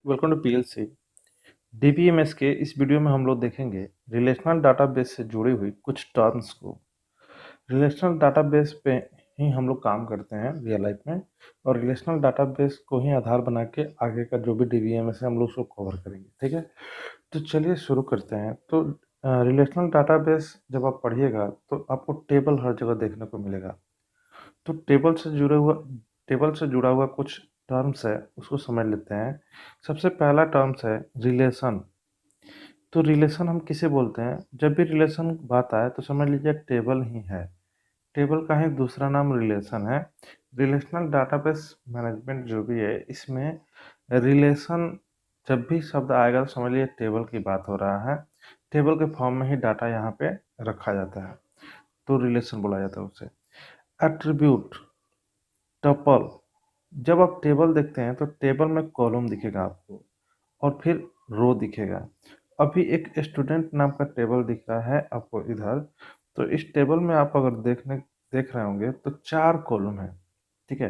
Welcome to PLC. DBMS के इस video में हम लोग देखेंगे रिलेशनल डाटाबेस से जुड़ी हुई कुछ टर्म्स को। रिलेशनल डाटाबेस पे ही हम लोग काम करते हैं रियल लाइफ में, और रिलेशनल डाटाबेस को ही आधार बना के आगे का जो भी डीबीएमएस है हम लोग उसको कवर करेंगे। ठीक है, तो चलिए शुरू करते हैं। तो रिलेशनल डाटाबेस जब आप पढ़िएगा तो आपको टेबल हर जगह देखने को मिलेगा। तो टेबल से जुड़ा हुआ कुछ टर्म्स है, उसको समझ लेते हैं। सबसे पहला टर्म्स है रिलेशन। तो रिलेशन हम किसे बोलते हैं? जब भी रिलेशन बात आए तो समझ लीजिए टेबल ही है। टेबल का ही दूसरा नाम रिलेशन है। रिलेशनल डाटाबेस मैनेजमेंट जो भी है, इसमें रिलेशन जब भी शब्द आएगा तो समझ लीजिए टेबल की बात हो रहा है। टेबल के फॉर्म में ही डाटा यहाँ पे रखा जाता है, तो रिलेशन बोला जाता है उसे। Attribute, tuple. जब आप टेबल देखते हैं तो टेबल में कॉलम दिखेगा आपको, और फिर रो दिखेगा। अभी एक स्टूडेंट नाम का टेबल दिख रहा है आपको इधर। तो इस टेबल में आप अगर देख रहे होंगे तो 4 कॉलम है। ठीक है,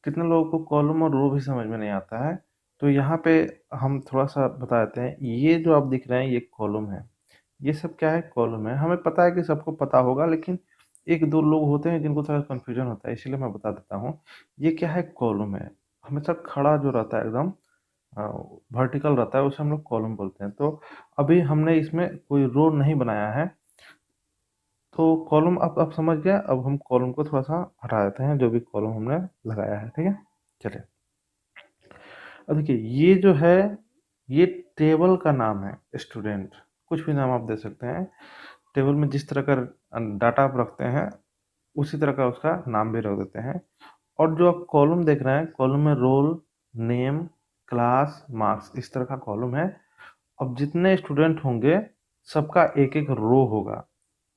कितने लोगों को कॉलम और रो भी समझ में नहीं आता है, तो यहाँ पे हम थोड़ा सा बता देते हैं। ये जो आप दिख रहे हैं ये कॉलम है। ये सब क्या है? कॉलम है। हमें पता है कि सबको पता होगा, लेकिन एक दो लोग होते हैं जिनको थोड़ा कन्फ्यूजन होता है, इसीलिए मैं बता देता हूँ। ये क्या है? कॉलम है। हमेशा खड़ा जो रहता है एकदम वर्टिकल रहता है, उसे हम लोग कॉलम बोलते हैं। तो अभी हमने इसमें कोई रो नहीं बनाया है, तो कॉलम आप समझ गए। अब हम कॉलम को थोड़ा सा हटा देते हैं, जो भी कॉलम हमने लगाया है। ठीक है, चलिए। अब देखिए, ये जो है ये टेबल का नाम है। स्टूडेंट, कुछ भी नाम आप दे सकते हैं। टेबल में जिस तरह का डाटा आप रखते हैं उसी तरह का उसका नाम भी रख देते हैं। और जो आप कॉलम देख रहे हैं, कॉलम में रोल, नेम, क्लास, मार्क्स, इस तरह का कॉलम है। अब जितने स्टूडेंट होंगे सबका एक एक रो होगा।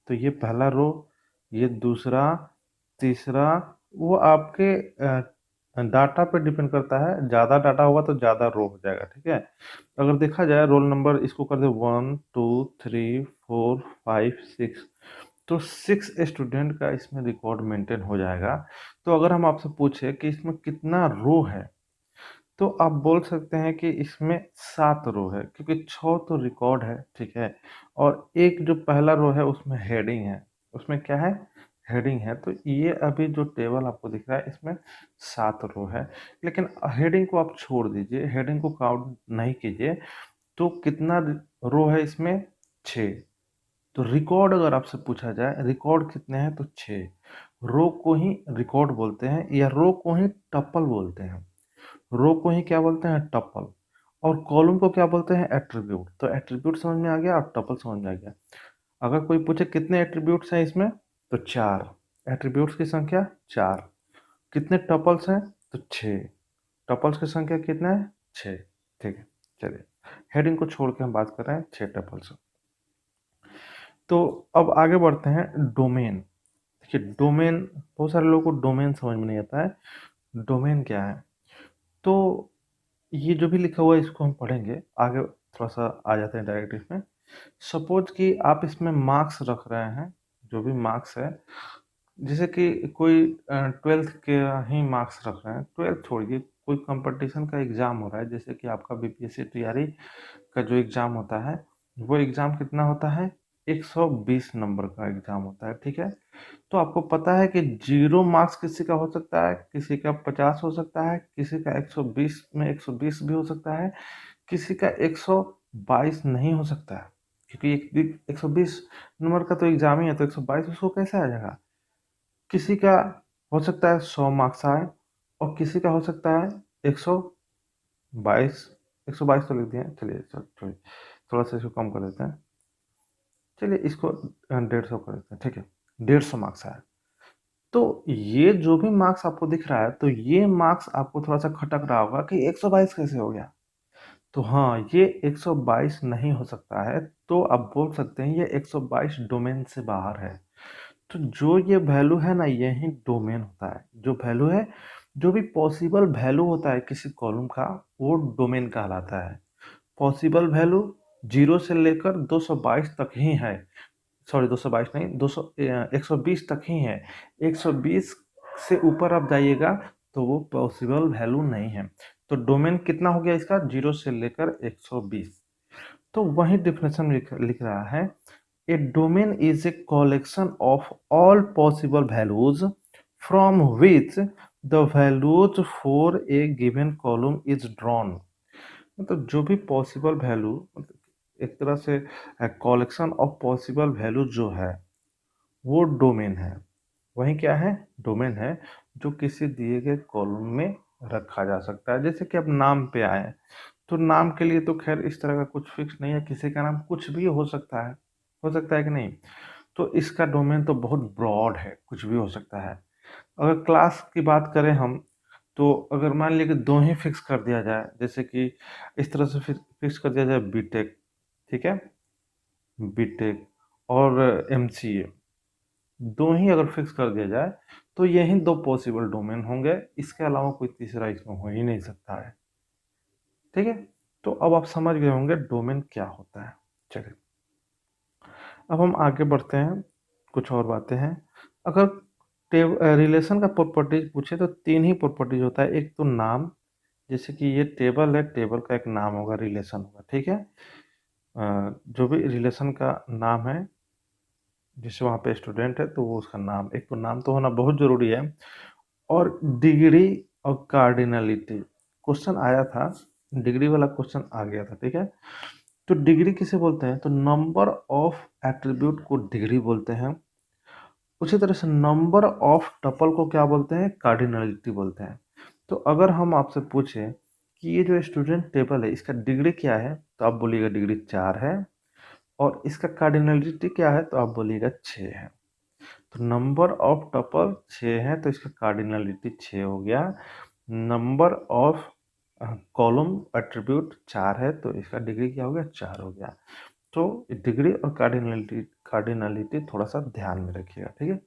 तो ये पहला रो, ये दूसरा, तीसरा। वो आपके डाटा पे डिपेंड करता है। ज़्यादा डाटा होगा तो ज़्यादा रो हो जाएगा। ठीक है, अगर देखा जाए रोल नंबर इसको कर दे 1 2 3 4 5 6, तो 6 स्टूडेंट का इसमें रिकॉर्ड मेंटेन हो जाएगा। तो अगर हम आपसे पूछे कि इसमें कितना रो है, तो आप बोल सकते हैं कि इसमें 7 रो है, क्योंकि 6 तो रिकॉर्ड है। ठीक है, और एक जो पहला रो है उसमें हेडिंग है। उसमें क्या है? हेडिंग है। तो ये अभी जो टेबल आपको दिख रहा है इसमें 7 रो है। लेकिन हेडिंग को आप छोड़ दीजिए, हेडिंग को काउंट नहीं कीजिए। तो कितना रो है इसमें? 6। तो रिकॉर्ड अगर आपसे पूछा जाए रिकॉर्ड कितने हैं, तो 6। रो को ही रिकॉर्ड बोलते हैं, या रो को ही टपल बोलते हैं। रो को ही क्या बोलते हैं? टपल। और कॉलम को क्या बोलते हैं? एट्रीब्यूट। तो एट्रीब्यूट समझ में आ गया और टपल समझ में आ गया। अगर कोई पूछे कितने एट्रीब्यूट्स हैं इसमें, तो 4। एट्रीब्यूट्स की संख्या 4। कितने टपल्स हैं? तो 6। टपल्स की संख्या कितना है? 6। ठीक है, चलिए। हेडिंग को छोड़ के हम बात कर रहे हैं 6 टपल्स। तो अब आगे बढ़ते हैं। डोमेन। देखिए, डोमेन, बहुत सारे लोगों को डोमेन समझ में नहीं आता है। डोमेन क्या है? तो ये जो भी लिखा हुआ है इसको हम पढ़ेंगे आगे। थोड़ा सा आ जाते हैं डायरेक्ट इसमें। सपोज कि आप इसमें मार्क्स रख रहे हैं, जो भी मार्क्स है। जैसे कि कोई 12th के ही मार्क्स रख रहे हैं। 12th छोड़िए, कोई कंपटीशन का एग्ज़ाम हो रहा है, जैसे कि आपका बीपीएससी टीआरई का जो एग्ज़ाम होता है, वो एग्ज़ाम कितना होता है? 120 नंबर का एग्ज़ाम होता है। ठीक है, तो आपको पता है कि 0 मार्क्स किसी का हो सकता है, किसी का 50 हो सकता है, किसी का 120 में 120 भी हो सकता है, किसी का 122 नहीं हो सकता है। क्योंकि 120 नंबर का तो एग्जाम ही है, तो 122 उसको कैसे आ जाएगा? किसी का हो सकता है 100 मार्क्स आए, और किसी का हो सकता है 122। 122 तो लिख दिए, चलिए छोड़िए, थोड़ा सा इसको कम कर देते हैं। चलिए इसको 150 कर देते हैं। ठीक है, 150 मार्क्स आए। तो ये जो भी मार्क्स आपको दिख रहा है, तो ये मार्क्स आपको थोड़ा सा खटक रहा होगा कि 122 कैसे हो गया। तो हाँ, ये 122 नहीं हो सकता है। तो आप बोल सकते हैं ये 122 डोमेन से बाहर है। तो जो ये वैल्यू है ना, यही डोमेन होता है। जो वैल्यू है, जो भी पॉसिबल वैल्यू होता है किसी कॉलम का, वो डोमेन कहलाता है। पॉसिबल वैल्यू 0 से लेकर 222 तक ही है। सॉरी, 222 नहीं, 120 तक ही है। 120 से ऊपर आप जाइएगा तो वो पॉसिबल वैल्यू नहीं है। तो डोमेन कितना हो गया इसका, 0 से लेकर 120। तो वही डिफिनेशन लिख रहा है, a domain is a collection of all possible values from which the values for a given column is drawn. मतलब जो भी पॉसिबल वैल्यू, एक तरह से कलेक्शन ऑफ पॉसिबल वैल्यू जो है वो डोमेन है। वही क्या है, डोमेन है, जो किसी दिए गए कॉलम में रखा जा सकता है। जैसे कि अब नाम पे आए, तो नाम के लिए तो खैर इस तरह का कुछ फिक्स नहीं है, किसी का नाम कुछ भी हो सकता है कि नहीं। तो इसका डोमेन तो बहुत ब्रॉड है, कुछ भी हो सकता है। अगर क्लास की बात करें हम, तो अगर मान लीजिए कि दो ही फिक्स कर दिया जाए, जैसे कि इस तरह से फिक्स कर दिया जाए बीटेक, ठीक है, बीटेक और एमसीए, दो ही अगर फिक्स कर दिया जाए तो यही दो पॉसिबल डोमेन होंगे, इसके अलावा कोई तीसरा इसमें हो ही नहीं सकता है। ठीक है, तो अब आप समझ गए होंगे डोमेन क्या होता है। चलिए अब हम आगे बढ़ते हैं, कुछ और बातें हैं। अगर रिलेशन का प्रॉपर्टीज पूछे तो तीन ही प्रॉपर्टीज होता है। एक तो नाम, जैसे कि ये टेबल है, टेबल का एक नाम होगा, रिलेशन होगा, ठीक है। जो भी रिलेशन का नाम है, जैसे वहाँ पे स्टूडेंट है तो वो उसका नाम, एक तो नाम तो होना बहुत जरूरी है। और डिग्री और कार्डिनलिटी, क्वेश्चन आया था, डिग्री वाला क्वेश्चन आ गया था, ठीक है। तो डिग्री किसे बोलते हैं, तो नंबर ऑफ एट्रीब्यूट को डिग्री बोलते हैं। उसी तरह से नंबर ऑफ टपल को क्या बोलते हैं, कार्डिनलिटी बोलते हैं। तो अगर हम आपसे पूछें कि ये जो स्टूडेंट टेबल है इसका डिग्री क्या है, तो आप बोलिएगा डिग्री 4 है, और इसका कार्डिनलिटी क्या है तो आप बोलिएगा 6 है। तो नंबर ऑफ टपल 6 है तो इसका कार्डिनलिटी 6 हो गया। नंबर ऑफ कॉलम एट्रीब्यूट 4 है तो इसका डिग्री क्या हो गया, 4 हो गया। तो डिग्री और कार्डिनलिटी थोड़ा सा ध्यान में रखिएगा, ठीक है।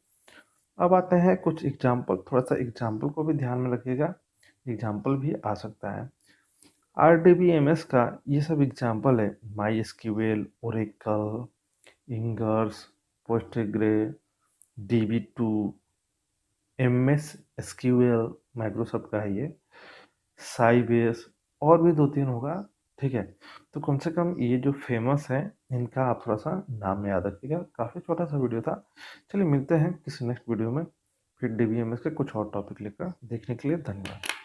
अब आते हैं कुछ एग्जाम्पल, थोड़ा सा एग्जाम्पल को भी ध्यान में रखिएगा, एग्जाम्पल भी आ सकता है। RDBMS का ये सब एग्जाम्पल है, MySQL, Oracle, Ingres, Postgre, DB2, MS SQL, Microsoft का है ये, साइबेस, और भी दो तीन होगा, ठीक है। तो कम से कम ये जो फेमस है इनका आप थोड़ा सा नाम याद रखिएगा। काफ़ी छोटा सा वीडियो था। चलिए मिलते हैं किसी नेक्स्ट वीडियो में, फिर DBMS के कुछ और टॉपिक लेकर। देखने के लिए धन्यवाद।